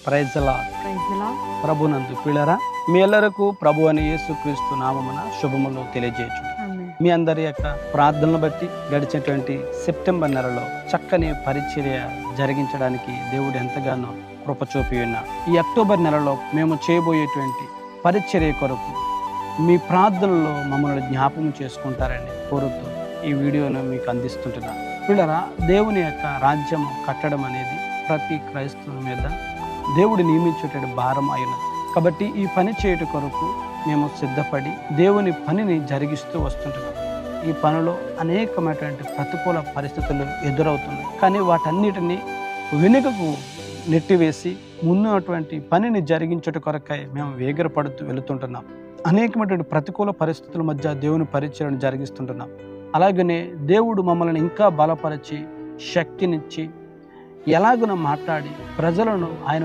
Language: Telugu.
Praise the lord. ప్రభునందు పిల్లరా, మీ ಎಲ್ಲರಿಗೂ ప్రభు అని యేసుక్రీస్తు నామమున శుభములు తెలియజేయచ్చు. మీ అందరి యొక్క ప్రార్థనలు బట్టి గడిచినటువంటి సెప్టెంబర్ నెలలో చక్కని పరిచర్య జరిగించడానికి దేవుడు ఎంతగానో కృప చూపి ఉన్నాడు. ఈ అక్టోబర్ నెలలో మేము చేయబోయేటువంటి పరిచర్య కొరకు మీ ప్రార్థనలో మమ్మల్ని జ్ఞాపకం చేసుకుంటారని కోరుతూ ఈ వీడియోను మీకు అందిస్తుంటున్నాను. పిల్లరా, దేవుని యొక్క రాజ్యం కట్టడం అనేది ప్రతి క్రైస్తవుని మీద దేవుడు నియమించేటువంటి భారం అయినది. కాబట్టి ఈ పని చేయట కొరకు మేము సిద్ధపడి దేవుని పనిని జరిగిస్తూ వస్తుంటున్నాం. ఈ పనిలో అనేకమైనటువంటి ప్రతికూల పరిస్థితులు ఎదురవుతున్నాయి. కానీ వాటన్నిటినీ వెనుకకు నెట్టివేసి ముందున్నటువంటి పనిని జరిగించట కొరకై మేము వేగిరపడుతూ వెళుతుంటున్నాం. అనేకమైనటువంటి ప్రతికూల పరిస్థితుల మధ్య దేవుని పరిచయను జరిగిస్తుంటున్నాం. అలాగనే దేవుడు మమ్మల్ని ఇంకా బలపరిచి శక్తినిచ్చి ఎలాగున మాట్లాడి ప్రజలను ఆయన